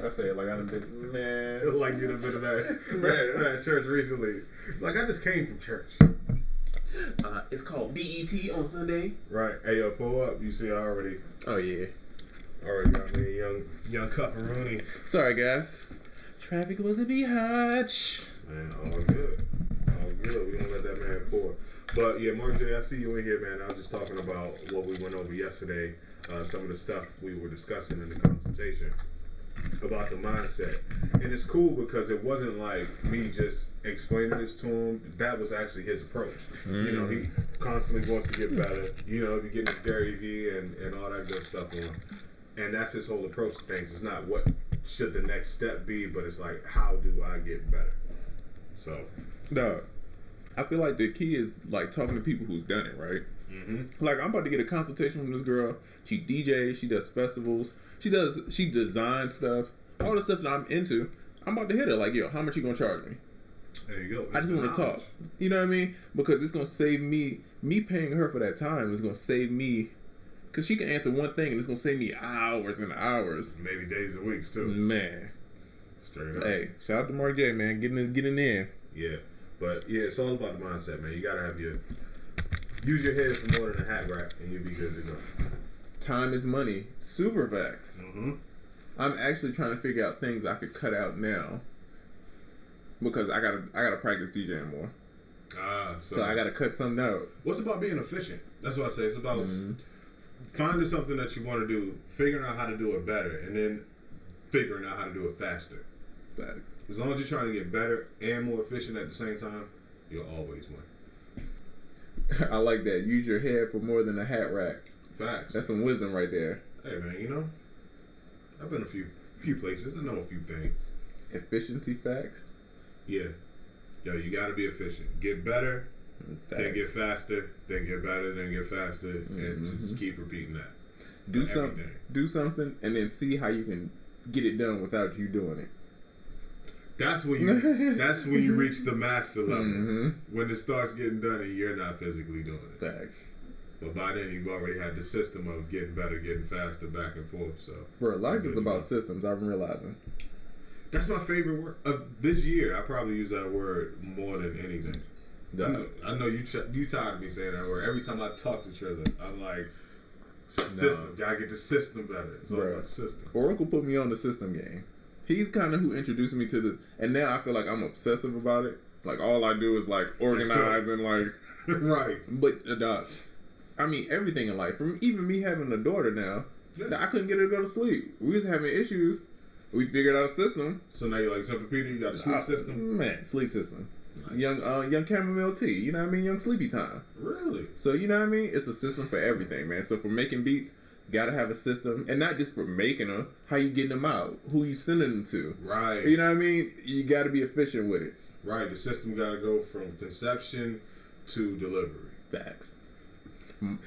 I say it like I done been, man, like you done been to that church recently. Like, I just came from church. It's called BET on Sunday. Right. Hey, yo, pull up. You see, I already. Oh, yeah. Already got me a young Cufferoony. Sorry, guys. Traffic was a biatch. Man, all good. All good. We don't let that man pour. But, yeah, Mark J, I see you in here, man. I was just talking about what we went over yesterday. Some of the stuff we were discussing in the consultation about the mindset. And it's cool because it wasn't like me just explaining this to him. That was actually his approach. You know, he constantly wants to get better. You know, be getting his Gary V and all that good stuff on. And that's his whole approach to things. It's not what should the next step be, but it's like, how do I get better? So, no, I feel like the key is like talking to people who's done it, right? Mm-hmm. Like, I'm about to get a consultation from this girl. She DJs, she does festivals, she designs stuff, all the stuff that I'm into. I'm about to hit her like, yo, how much you gonna charge me? There you go. I just want to talk. You know what I mean? Because it's gonna save me paying her for that time is gonna save me. Because she can answer one thing and it's gonna save me hours and hours. Maybe days and weeks too. Man. Straight up. Hey, shout out to Mark J, man. Getting in. Yeah. But yeah, it's all about the mindset, man. You gotta have use your head for more than a hat rack and you'll be good to go. Time is money. Super facts. Mm-hmm. I'm actually trying to figure out things I could cut out now. Because I gotta practice DJing more. So I gotta cut something out. What's about being efficient? That's what I say. It's about finding something that you want to do, figuring out how to do it better, and then figuring out how to do it faster. Facts. As long as you're trying to get better and more efficient at the same time, you'll always win. I like that. Use your head for more than a hat rack. Facts. That's some wisdom right there. Hey man, you know, I've been a few places. I know a few things. Efficiency facts. Yeah. Yo, you gotta be efficient. Get better, then get faster, then get better, then get faster, and just keep repeating that. Do something, and then see how you can get it done without you doing it. That's when you reach the master level. When it starts getting done and you're not physically doing it. Facts. But by then you've already had the system of getting better, getting faster, back and forth. So, bro, life is about systems. I'm realizing. That's my favorite word of this year. I probably use that word more than anything. I know you tired of me saying that word. Every time I talk to Triz, I'm like, system. Gotta get the system better. It's all about the system. Oracle put me on the system game. He's kind of who introduced me to this, and now I feel like I'm obsessive about it. Like all I do is like organize and like right. But I mean everything in life. From even me having a daughter now, I couldn't get her to go to sleep. We was having issues. We figured out a system. So now you're like Temper Peter. You got a sleep system. Man, sleep system. Nice. Young chamomile tea. You know what I mean? Young sleepy time. Really? So you know what I mean? It's a system for everything, man. So for making beats. Gotta have a system, and not just for making them. How you getting them out? Who you sending them to? Right. You know what I mean? You gotta be efficient with it. Right. The system gotta go from conception to delivery. Facts.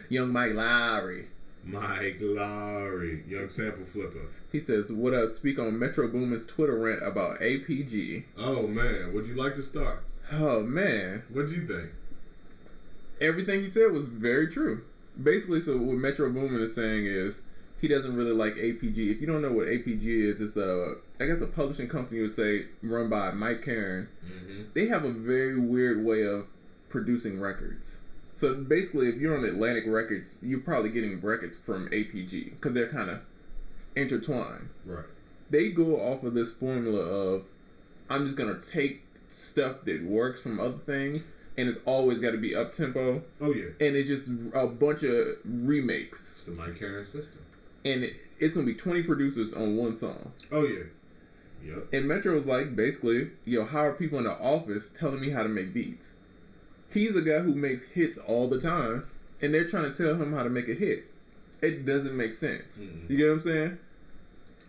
Young Mike Lowry. Young sample flipper. He says, "What up? Speak on Metro Boomin's Twitter rant about APG." Oh man, would you like to start? Oh man, what do you think? Everything he said was very true. Basically, so what Metro Boomin is saying is he doesn't really like APG. If you don't know what APG is, it's I guess a publishing company would say run by Mike Karen. They have a very weird way of producing records. So basically, if you're on Atlantic Records, you're probably getting records from APG because they're kind of intertwined. Right. They go off of this formula of I'm just gonna take stuff that works from other things. And it's always got to be up tempo. Oh yeah. And it's just a bunch of remakes. It's the Mike Karen system. And it's gonna be 20 producers on one song. Oh yeah. Yep. And Metro was like, basically, how are people in the office telling me how to make beats? He's a guy who makes hits all the time, and they're trying to tell him how to make a hit. It doesn't make sense. You get what I'm saying?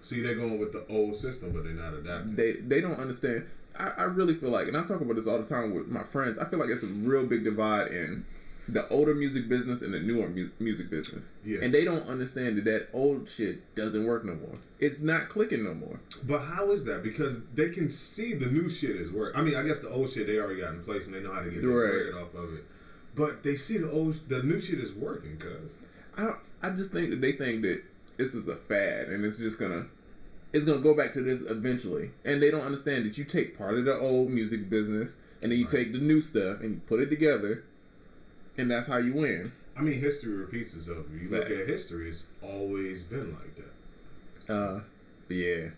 See, they're going with the old system, but they're not adapting. They don't understand. I really feel like, and I talk about this all the time with my friends, I feel like it's a real big divide in the older music business and the newer music business. Yeah. And they don't understand that old shit doesn't work no more. It's not clicking no more. But how is that? Because they can see the new shit is work. I mean, I guess the old shit they already got in place and they know how to get their bread off of it. But they see the new shit is working, cuz. I just think that they think that this is a fad and it's just gonna it's gonna go back to this eventually. And they don't understand that you take part of the old music business and then you take the new stuff and you put it together, and that's how you win. I mean, history repeats itself. If you look at history, it's always been like that. But yeah.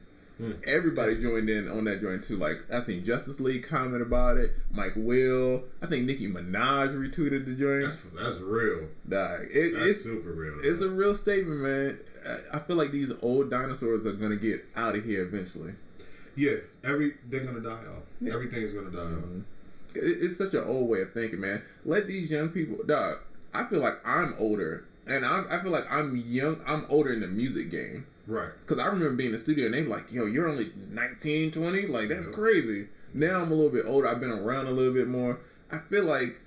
Everybody joined in on that joint too. Like, I seen Justice League comment about it. Mike Will. I think Nicki Minaj retweeted the joint. That's real. It's super real. It's a real statement, man. I feel like these old dinosaurs are gonna get out of here eventually. Yeah, they're gonna die off. Yeah. Everything's gonna die off. It's such an old way of thinking, man. Let these young people, dog. I feel like I'm older, and I feel like I'm young. I'm older in the music game. Right. Because I remember being in the studio and they were like, yo, you're only 19, 20? Like, that's crazy. Now I'm a little bit older. I've been around a little bit more. I feel like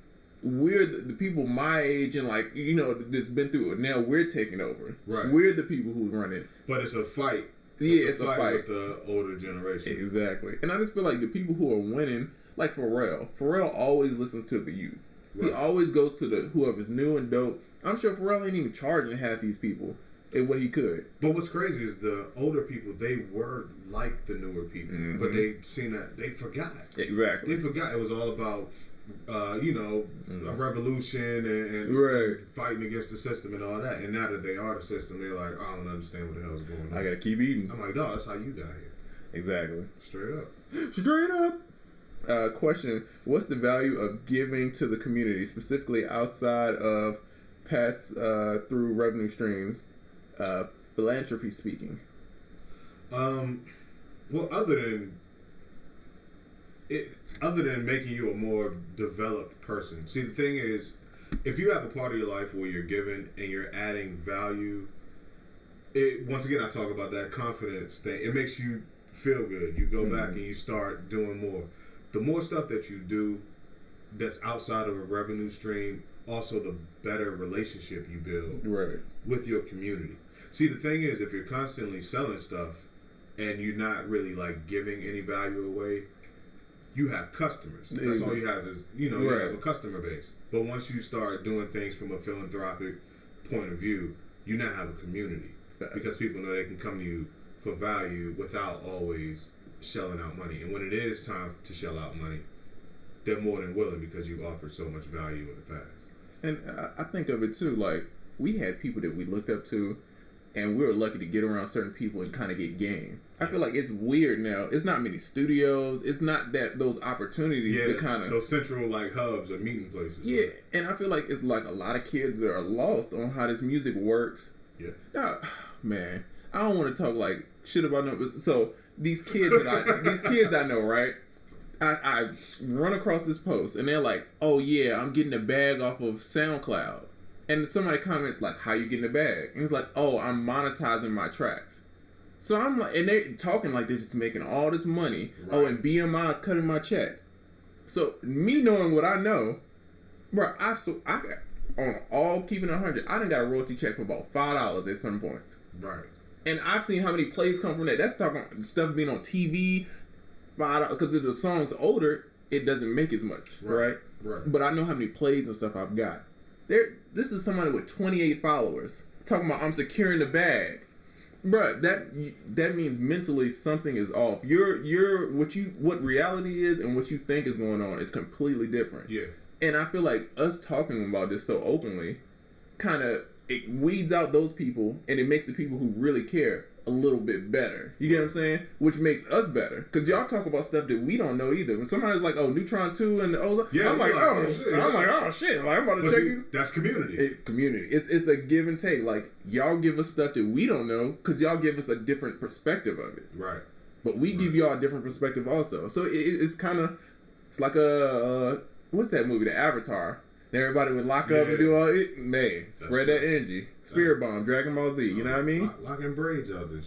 we're the people my age and, like, you know, that's been through it. Now we're taking over. Right. We're the people who run it. But it's a fight. It's a fight with the older generation. Exactly. And I just feel like the people who are winning, like Pharrell always listens to the youth. Right. He always goes to whoever's new and dope. I'm sure Pharrell ain't even charging half these people. What he could. But what's crazy is the older people, they were like the newer people, but they seen that they forgot. Exactly. They forgot it was all about, a revolution and fighting against the system and all that. And now that they are the system, they're like, I don't understand what the hell is going on. I gotta keep eating. I'm like, dog, that's how you got here. Exactly. Straight up. Question: what's the value of giving to the community, specifically outside of pass through revenue streams? Philanthropy speaking. Well, other than making you a more developed person. See, the thing is, if you have a part of your life where you're giving and you're adding value, once again, I talk about that confidence thing. It makes you feel good. You go back and you start doing more. The more stuff that you do that's outside of a revenue stream, also the better relationship you build with your community. See, the thing is, if you're constantly selling stuff and you're not really like giving any value away, you have customers. That's all you have is, you have a customer base. But once you start doing things from a philanthropic point of view, you now have a community. Because people know they can come to you for value without always shelling out money. And when it is time to shell out money, they're more than willing because you've offered so much value in the past. And I think of it too, like, we had people that we looked up to, and we were lucky to get around certain people and kind of get game. I feel like it's weird now. It's not many studios. It's not that those opportunities to kind of those central like hubs or meeting places. Yeah, right? And I feel like it's like a lot of kids that are lost on how this music works. Yeah. Now, man, I don't want to talk like shit about them. So these kids I know, right? I run across this post and they're like, "Oh yeah, I'm getting a bag off of SoundCloud." And somebody comments like, "How you getting a bag?" And it's like, "Oh, I'm monetizing my tracks." So I'm like, and they're talking like they're just making all this money. Right. Oh, and BMI is cutting my check. So me knowing what I know, bro, I on all keeping 100, I done got a royalty check for about $5 at some points. Right. And I've seen how many plays come from that. That's talking stuff being on TV, $5 because if the song's older, it doesn't make as much, right? But I know how many plays and stuff I've got. This is somebody with 28 followers talking about I'm securing the bag. Bruh, that means mentally something is off. What reality is and what you think is going on is completely different. Yeah. And I feel like us talking about this so openly kind of it weeds out those people and it makes the people who really care a little bit better. You get what I'm saying? Which makes us better. Because y'all talk about stuff that we don't know either. When somebody's like, oh, Neutron 2 and the Oza, yeah, I'm like, oh shit. I'm like, oh shit. Like, I'm about to check these. That's community. It's community. It's a give and take. Like, y'all give us stuff that we don't know because y'all give us a different perspective of it. Right. But we give y'all a different perspective also. So it's kind of, it's like a, what's that movie? The Avatar. Everybody would lock up and do all it. Man, spread that energy. Spirit Bomb, Dragon Ball Z. You know what I mean? Locking braids out this.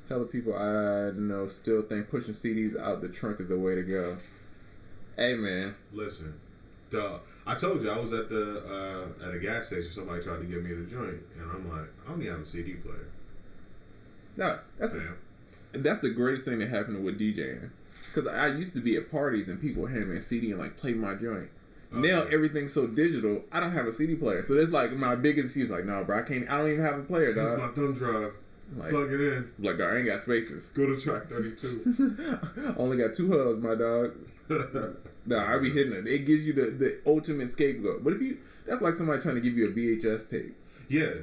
Hella people I know still think pushing CDs out the trunk is the way to go. Hey man, listen, I told you I was at a gas station. Somebody tried to get me the joint, and I'm like, I don't even have a CD player. No, that's the greatest thing that happened with DJing. Because I used to be at parties and people would hand me a CD and like play my joint. Okay. Now everything's so digital, I don't have a CD player. So that's like my biggest excuse. Like, no, bro, I don't even have a player, dog. Use my thumb drive. Like, plug it in. like, I ain't got spaces. Go to track 32. Only got 2 hubs, my dog. Nah, I be hitting it. It gives you the ultimate scapegoat. But if you, that's like somebody trying to give you a VHS tape. Yeah.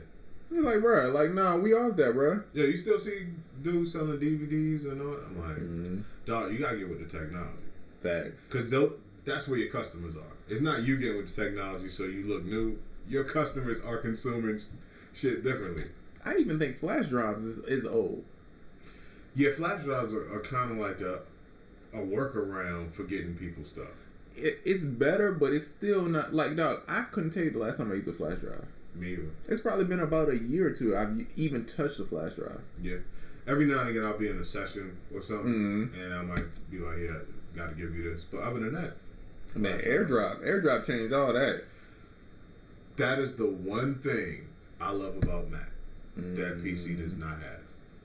You're like, bro, like, nah, we off that, bro. Yeah, you still see dudes selling DVDs and all that? I'm like, dog, you gotta get with the technology. Facts. Because that's where your customers are. It's not you getting with the technology so you look new. Your customers are consuming shit differently. I even think flash drives is old. Yeah, flash drives are kind of like a workaround for getting people stuff. It's better, but it's still not, like, dog, I couldn't tell you the last time I used a flash drive. Me either. It's probably been about a year or two I've even touched a flash drive. Yeah. Every now and again I'll be in a session or something and I might be like, yeah, gotta give you this. But other than that, man, AirDrop changed all that. That is the one thing I love about Mac that PC does not have.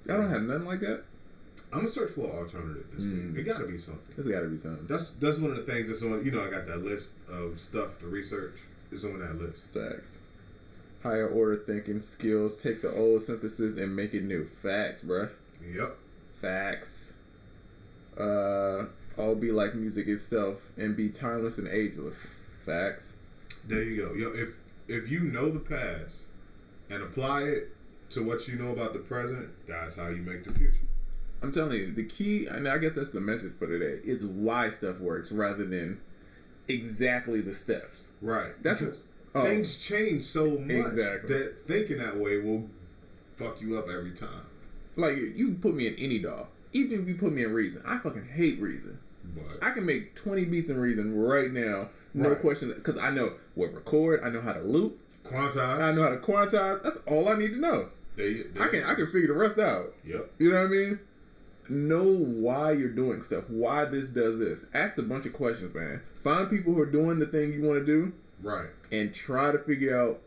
I don't have nothing like that. I'm gonna search for an alternative this week. It gotta be something. There's gotta be something. That's one of the things that's on. I got that list of stuff to research. It's on that list. Facts. Higher order thinking skills. Take the old synthesis and make it new. Facts, bruh. Yep. Facts. All be like music itself and be timeless and ageless. Facts. There you go. Yo, if you know the past and apply it to what you know about the present, that's how you make the future. I'm telling you, the key, and I guess that's the message for today, is why stuff works rather than exactly the steps. Right. That's because things change so much that thinking that way will fuck you up every time. Like, you put me in any DAW. Even if you put me in Reason. I fucking hate Reason. But I can make 20 beats in Reason right now. No question. Because I know what record. I know how to loop. Quantize. I know how to quantize. That's all I need to know. I can figure the rest out. Yep. You know what I mean? Know why you're doing stuff. Why this does this. Ask a bunch of questions, man. Find people who are doing the thing you want to do. Right. And try to figure out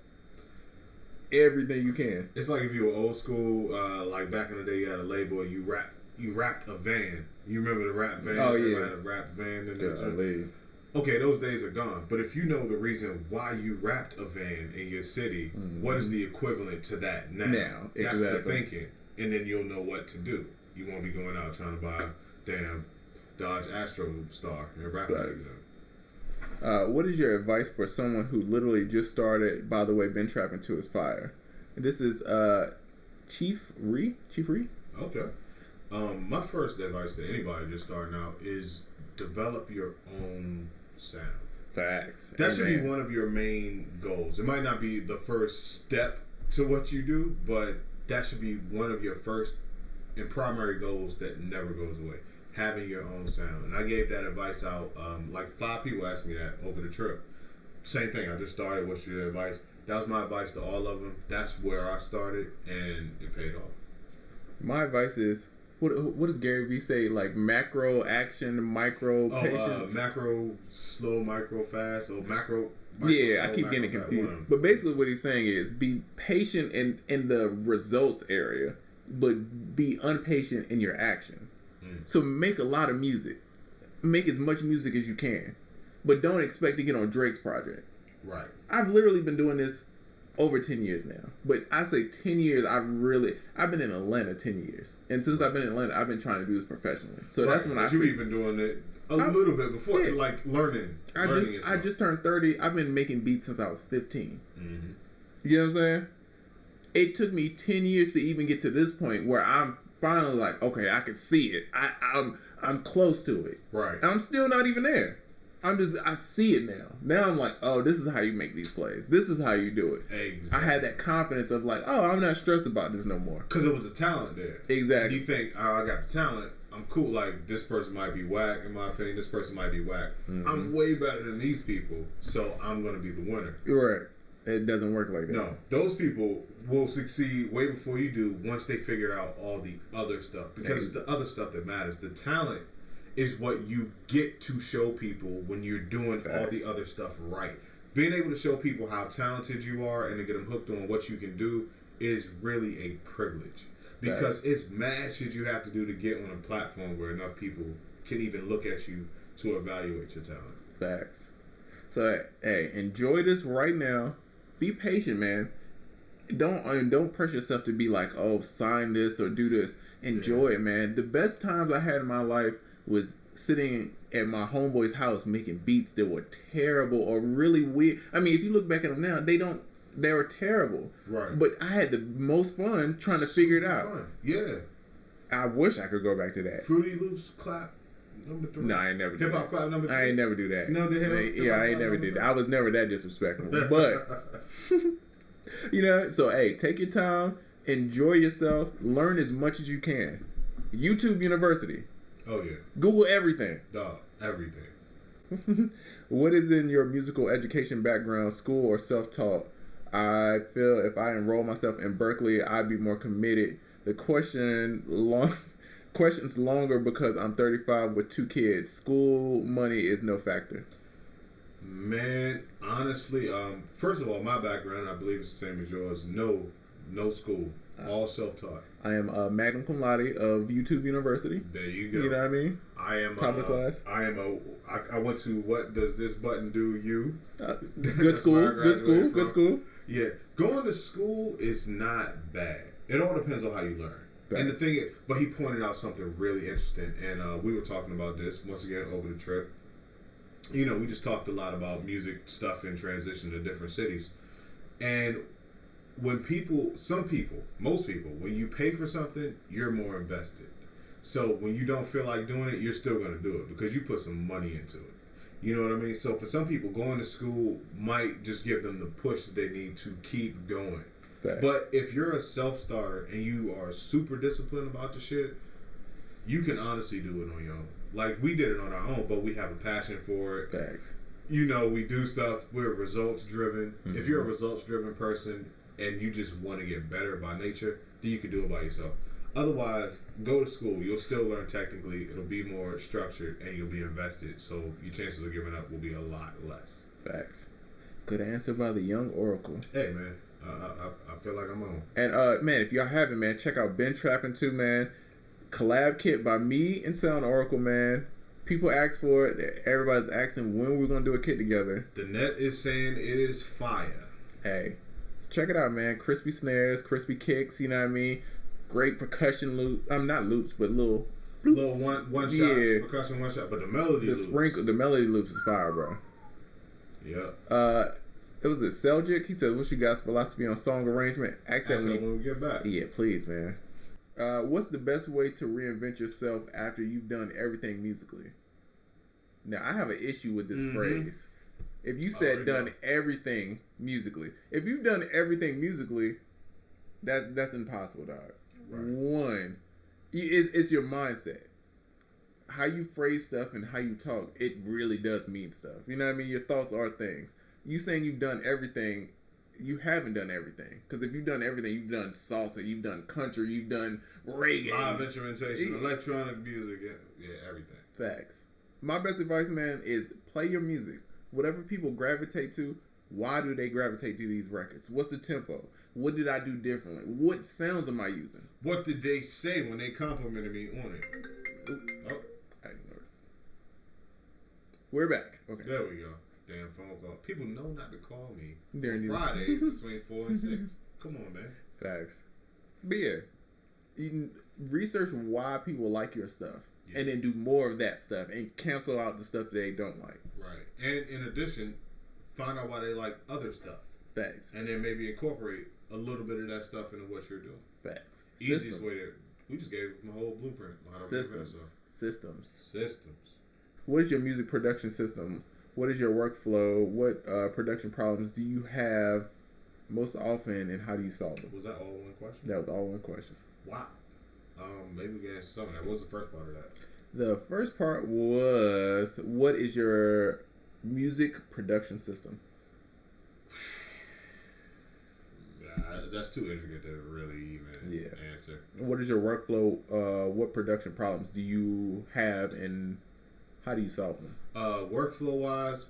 everything you can. It's like if you were old school, like back in the day, you had a label, you rapped a van. You remember the rap van? Oh, yeah. Had a rap van in the Okay, those days are gone. But if you know the reason why you rapped a van in your city, what is the equivalent to that now? That's the thinking. And then you'll know what to do. You won't be going out trying to buy a damn Dodge Astro Star and rap it. What is your advice for someone who literally just started, by the way, been trapping to his fire? And this is Chief Ree? Okay. My first advice to anybody just starting out is develop your own sound. Facts. That should be one of your main goals. It might not be the first step to what you do, but that should be one of your first and primary goals that never goes away. Having your own sound. And I gave that advice out. Like 5 people asked me that over the trip. Same thing. I just started. What's your advice? That was my advice to all of them. That's where I started, and it paid off. My advice is, what does Gary Vee say? Like macro action, micro patience? Macro slow, micro fast, or macro yeah, slow, I keep getting confused. But basically what he's saying is be patient in the results area, but be impatient in your action. So make a lot of music. Make as much music as you can. But don't expect to get on Drake's project. Right. I've literally been doing this over 10 years now. But I say 10 years, I've been in Atlanta 10 years. And since I've been in Atlanta, I've been trying to do this professionally. So that's when you've even doing it a little bit before, like learning. I just turned 30. I've been making beats since I was 15. Mm-hmm. You know what I'm saying? It took me 10 years to even get to this point where I'm finally like, okay, I can see it. I'm close to it. Right. And I'm still not even there. I see it now. Now I'm like, oh, this is how you make these plays. This is how you do it. Exactly. I had that confidence of like, oh, I'm not stressed about this no more. Because it was a talent there. Exactly. And you think, oh, I got the talent. I'm cool. Like, this person might be whack, in my opinion. This person might be whack. Mm-hmm. I'm way better than these people, so I'm going to be the winner. Right. It doesn't work like that. No. Those people will succeed way before you do once they figure out all the other stuff. Because it's the other stuff that matters. The talent is what you get to show people when you're doing all the other stuff right. Being able to show people how talented you are and to get them hooked on what you can do is really a privilege. Because it's mad shit you have to do to get on a platform where enough people can even look at you to evaluate your talent. Facts. So, hey, enjoy this right now. Be patient, man. don't pressure yourself to be like, oh, sign this or do this. Enjoy it, man. The best times I had in my life was sitting at my homeboy's house making beats that were terrible or really weird. I mean, if you look back at them now, they were terrible. Right. But I had the most fun trying to figure it out. Fun. Yeah. I wish I could go back to that. Fruity Loops clap number 3. No, I ain't never do Hip hop that. clap number 3. I ain't never do that. No, the I ain't never did that. I was never that disrespectful. But you know, so hey, take your time, enjoy yourself, learn as much as you can. YouTube University. Oh yeah. Google everything. Dog, everything. What is in your musical education background, school or self-taught? I feel if I enroll myself in Berkeley, I'd be more committed. The question's longer because I'm 35 with 2 kids. School money is no factor. Man, honestly, first of all, my background, I believe it's the same as yours. No school, all self-taught. I am a magna cum laude of YouTube University. There you go. You know what I mean? I am top of class. I went to What Does This Button Do You? Good school. Good school. Yeah, going to school is not bad. It all depends on how you learn. Bad. And the thing is, but he pointed out something really interesting, and we were talking about this most over the trip. You know, we just talked a lot about music stuff and transition to different cities. And when most people, when you pay for something, you're more invested. So when you don't feel like doing it, you're still going to do it because you put some money into it. You know what I mean? So for some people, going to school might just give them the push that they need to keep going. Fact. But if you're a self-starter and you are super disciplined about the shit, you can honestly do it on your own. Like, we did it on our own, but we have a passion for it. Thanks. You know, we do stuff. We're results driven. Mm-hmm. If you're a results driven person and you just want to get better by nature, then you can do it by yourself. Otherwise, go to school. You'll still learn technically. It'll be more structured and you'll be invested. So your chances of giving up will be a lot less. Facts. Good answer by the young Oracle. Hey, man. I feel like I'm on. And, man, if y'all haven't, man, check out Ben Trappin' too, man. Collab kit by me and Sound Oracle, man. People ask for it. Everybody's asking when we're going to do a kit together. The net is saying it is fire. Hey, so check it out, man. Crispy snares, crispy kicks, you know what I mean? Great percussion loop. Not loops, but little one shot, percussion one shot, but the melody loops. The melody loops is fire, bro. Yeah. It was Seljuk. He said, what's your guys' philosophy on song arrangement? Ask that when we get back. Yeah, please, man. What's the best way to reinvent yourself after you've done everything musically? Now, I have an issue with this phrase. If you said done everything musically, if you've done everything musically, that's impossible, dog. Right. One, it's your mindset. How you phrase stuff and how you talk, it really does mean stuff. You know what I mean? Your thoughts are things. You saying you've done everything, you haven't done everything. Because if you've done everything, you've done salsa, you've done country, you've done reggae. Live instrumentation, electronic music, yeah, everything. Facts. My best advice, man, is play your music. Whatever people gravitate to, why do they gravitate to these records? What's the tempo? What did I do differently? What sounds am I using? What did they say when they complimented me on it? Oh. I ignored it. We're back. Okay. There we go. Damn phone call. People know not to call me During Fridays between 4 and 6. Come on, man. Facts. But yeah, you can research why people like your stuff, and then do more of that stuff, and cancel out the stuff they don't like. Right. And in addition, find out why they like other stuff. Facts. And then maybe incorporate a little bit of that stuff into what you're doing. Facts. Easiest way to. We just gave them a whole blueprint. Systems. Systems. What is your music production system? What is your workflow? What production problems do you have most often, and how do you solve them? Was that all one question? That was all one question. Wow. Maybe we can answer some of that. What was the first part of that? The first part was, what is your music production system? That's too intricate to really even answer. What is your workflow? What production problems do you have, and how do you solve them? Workflow wise,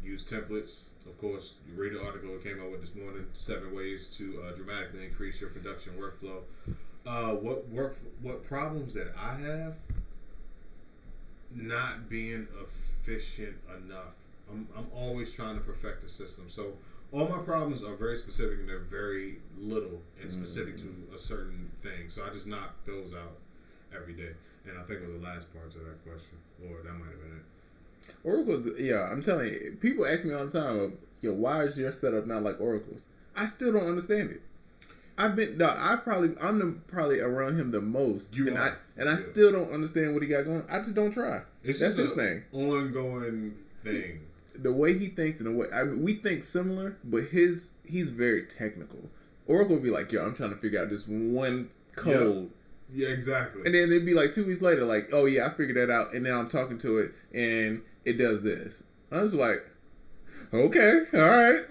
use templates. Of course, you read the article it came out with this morning. 7 ways to dramatically increase your production workflow. What problems that I have? Not being efficient enough. I'm always trying to perfect the system. So all my problems are very specific and they're very little and specific to a certain thing. So I just knock those out every day. And I think it was the last parts of that question, or that might have been it. Oracle's, yeah, I'm telling you, people ask me all the time, yo, why is your setup not like Oracle's? I still don't understand it. I'm probably around him the most, I still don't understand what he got going. I just don't try. That's his thing. Ongoing thing. The way he thinks and the way we think similar, but he's very technical. Oracle would be like, yo, I'm trying to figure out this one code. Yeah, exactly. And then it'd be like 2 weeks later, like, oh yeah, I figured that out, and now I'm talking to it, and it does this. I was like, okay, all right.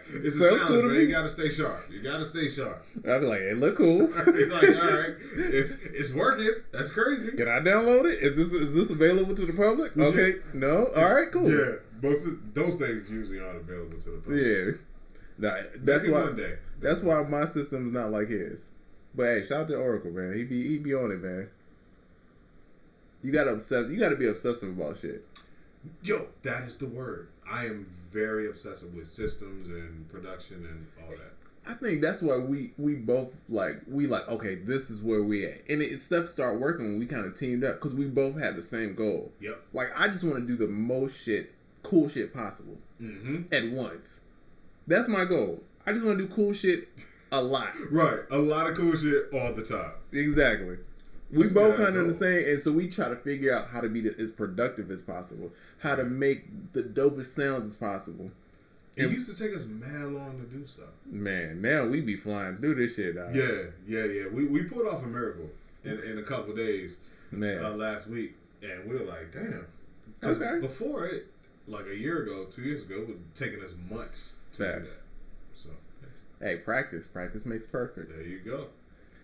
It's a challenge, man. You gotta stay sharp. I'd be like, it look cool. Like, all right, it's working. That's crazy. Can I download it? Is this available to the public? Okay, no. All right, cool. Yeah, those things usually aren't available to the public. Yeah, that's why. One day. That's why my system is not like his. But hey, shout out to Oracle, man. He be on it, man. You gotta be obsessive about shit. Yo, that is the word. I am very obsessive with systems and production and all that. I think that's why we both okay, this is where we at, and stuff start working when we kind of teamed up because we both had the same goal. Yep. Like I just want to do the most cool shit possible at once. That's my goal. I just want to do cool shit a lot. Right, a lot of cool shit all the time. Exactly. We both kind of in the same, and so we try to figure out how to be as productive as possible, how to make the dopest sounds as possible. It used to take us mad long to do stuff. Man, now we be flying through this shit, dog. Yeah. We pulled off a miracle in a couple days last week, and we were like, damn. Because before it, like a year ago, 2 years ago, it was taking us months to do that. So, hey, practice makes perfect. There you go.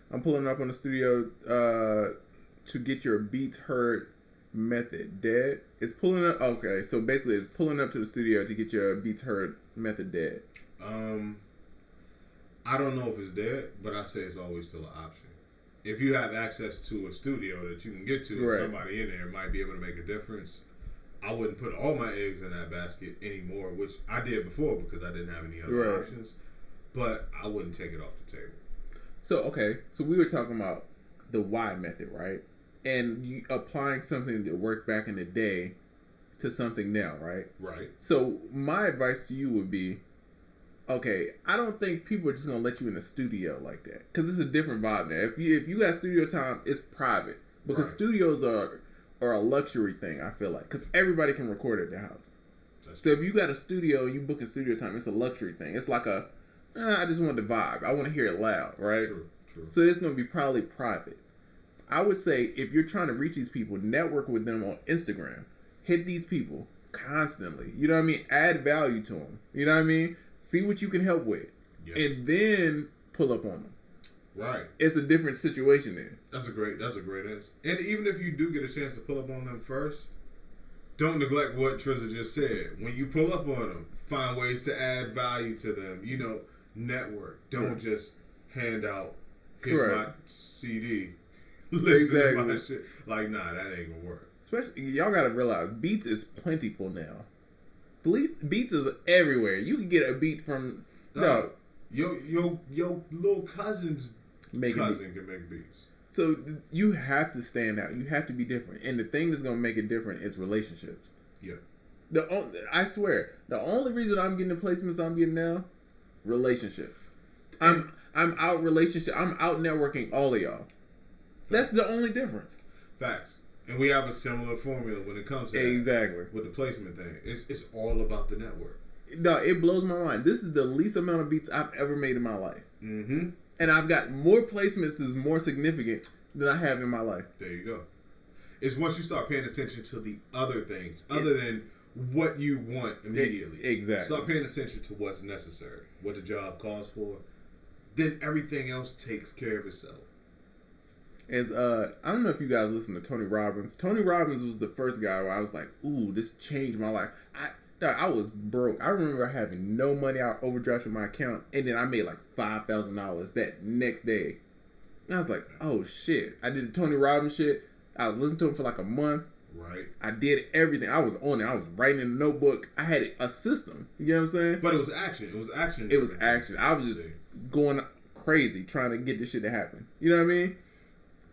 I'm pulling up on the studio to get your beats heard method dead. It's pulling up. Okay, so basically, it's pulling up to the studio to get your beats heard method dead. I don't know if it's dead, but I say it's always still an option. If you have access to a studio that you can get to, and somebody in there might be able to make a difference. I wouldn't put all my eggs in that basket anymore, which I did before because I didn't have any other options. But I wouldn't take it off the table. So we were talking about the why method, right? And you applying something that worked back in the day to something now, right? Right. So my advice to you would be, okay, I don't think people are just gonna let you in the studio like that because it's a different vibe now. If you got studio time, it's private because studios are a luxury thing. I feel like because everybody can record at their house. So if you got a studio, you book a studio time, it's a luxury thing. It's like I just want the vibe. I want to hear it loud, right? True. So it's going to be probably private. I would say if you're trying to reach these people, network with them on Instagram. Hit these people constantly. You know what I mean? Add value to them. You know what I mean? See what you can help with. Yep. And then pull up on them. Right. It's a different situation then. That's a great answer. And even if you do get a chance to pull up on them first, don't neglect what Triz just said. When you pull up on them, find ways to add value to them. You know, network. Don't just hand out, here's my CD. Listen to my shit. Like, nah, that ain't gonna work. Especially, y'all gotta realize, beats is plentiful now. Beats is everywhere. You can get a beat from... Your little cousin's cousin can make beats. So you have to stand out. You have to be different. And the thing that's gonna make it different is relationships. Yeah. I swear, the only reason I'm getting the placements I'm getting now, relationships. I'm out networking all of y'all. That's the only difference. Facts. And we have a similar formula when it comes to that, with the placement thing. It's all about the network. No, it blows my mind. This is the least amount of beats I've ever made in my life. Mm-hmm. And I've got more placements that's more significant than I have in my life. There you go. It's once you start paying attention to the other things, other than what you want immediately. Exactly. Start paying attention to what's necessary, what the job calls for. Then everything else takes care of itself. I don't know if you guys listen to Tony Robbins. Tony Robbins was the first guy where I was like, ooh, this changed my life. I was broke. I remember having no money out overdraft in my account, and then I made like $5,000 that next day. And I was like, oh shit. I did the Tony Robbins shit. I was listening to him for like a month. Right. I did everything. I was on it. I was writing in a notebook. I had a system. You know what I'm saying? But it was action. It was action. It was action. I was just going crazy trying to get this shit to happen. You know what I mean?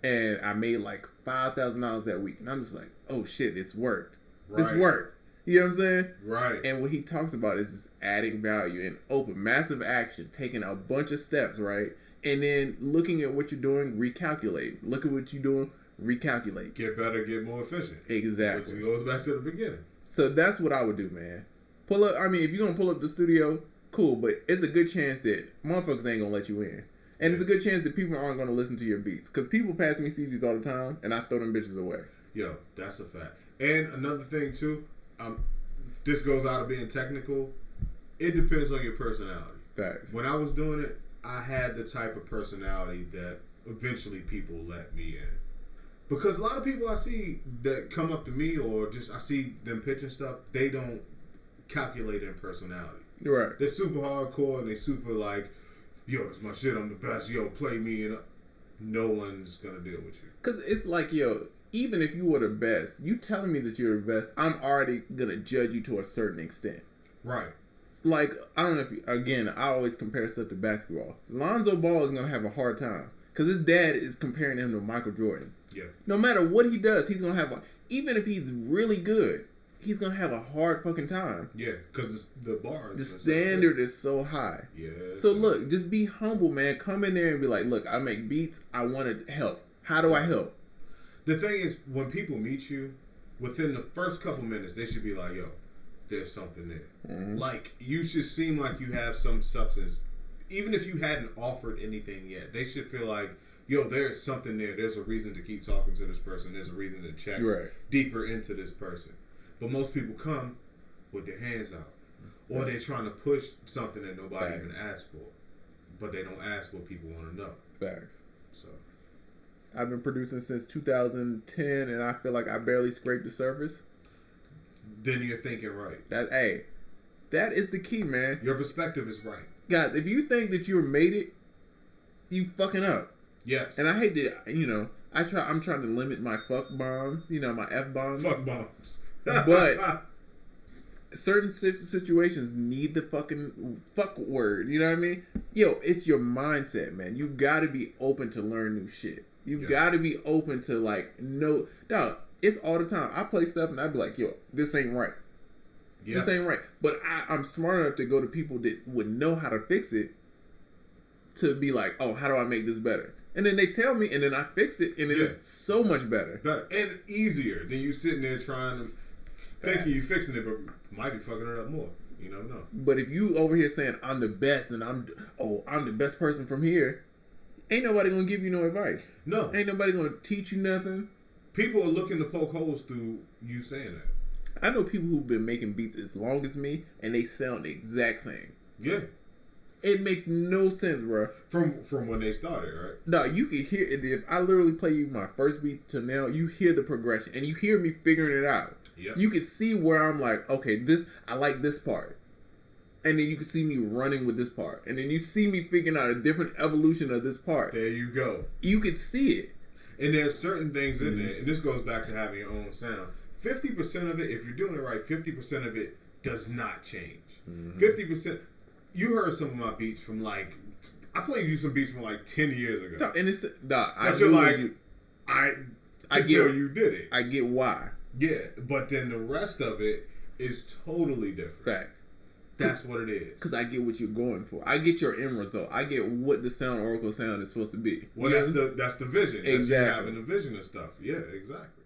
And I made like $5,000 that week. And I'm just like, oh shit, it's worked. Right. It's worked. You know what I'm saying? Right. And what he talks about is just adding value and open massive action, taking a bunch of steps, right? And then looking at what you're doing, recalculate. Look at what you're doing, recalculate. Get better, get more efficient. Exactly. Which goes back to the beginning. So that's what I would do, man. Pull up. I mean, if you're gonna pull up the studio, cool. But it's a good chance that motherfuckers ain't gonna let you in, and it's a good chance that people aren't gonna listen to your beats because people pass me CDs all the time, and I throw them bitches away. Yo, that's a fact. And another thing too, this goes out of being technical. It depends on your personality. Facts. When I was doing it, I had the type of personality that eventually people let me in. Because a lot of people I see that come up to me or just I see them pitching stuff, they don't calculate in personality. Right. They're super hardcore and they super like, yo, it's my shit, I'm the best, yo, play me, and no one's gonna deal with you. Because it's like, yo, even if you were the best, you telling me that you're the best, I'm already gonna judge you to a certain extent. Right. Like, I don't know if you, again, I always compare stuff to basketball. Lonzo Ball is gonna have a hard time because his dad is comparing him to Michael Jordan. Yeah. No matter what he does, he's gonna have a, even if he's really good, he's gonna have a hard fucking time. Yeah, because the bar the standard is so high. Yeah. So look, just be humble, man. Come in there and be like, look, I make beats. I want to help. How do I help? The thing is, when people meet you, within the first couple minutes, they should be like, yo, there's something there. Mm-hmm. Like, you should seem like you have some substance. Even if you hadn't offered anything yet, they should feel like, yo, there's something there. There's a reason to keep talking to this person. There's a reason to check deeper into this person. But most people come with their hands out. Or they're trying to push something that nobody even asked for. But they don't ask what people want to know. Facts. So I've been producing since 2010, and I feel like I barely scraped the surface. Then you're thinking right. That is the key, man. Your perspective is right. Guys, if you think that you made it, you fucking up. Yes. And I hate to, I'm trying to limit my fuck bombs, my F bombs. Fuck bombs. But certain situations need the fucking fuck word. You know what I mean? Yo, it's your mindset, man. You got to be open to learn new shit. You got to be open to no, dog. It's all the time. I play stuff and I be like, yo, this ain't right. Yeah. This ain't right. But I'm smart enough to go to people that would know how to fix it. To be like, oh, how do I make this better? And then they tell me, and then I fix it, and it is so much better. Better and easier than you sitting there trying to thinking you fixing it, but might be fucking it up more. You don't know. But if you over here saying I'm the best and I'm the best person from here, ain't nobody gonna give you no advice. No, ain't nobody gonna teach you nothing. People are looking to poke holes through you saying that. I know people who've been making beats as long as me, and they sound the exact same. Yeah. It makes no sense, bro. From when they started, right? No, you can hear it. If I literally play you my first beats to now, you hear the progression, and you hear me figuring it out. Yep. You can see where I'm like, okay, I like this part. And then you can see me running with this part. And then you see me figuring out a different evolution of this part. There you go. You can see it. And there's certain things in there, and this goes back to having your own sound. 50% of it, if you're doing it right, 50% of it does not change. 50%. You heard some of my beats from I played you some beats from 10 years ago. No, and it's but you're like, I get you did it. I get why. Yeah, but then the rest of it is totally different. Fact. That's what it is. Because I get what you're going for. I get your end result. I get what the sound Oracle sound is supposed to be. Well, that's the vision. Exactly. That's you having the vision and stuff. Yeah, exactly.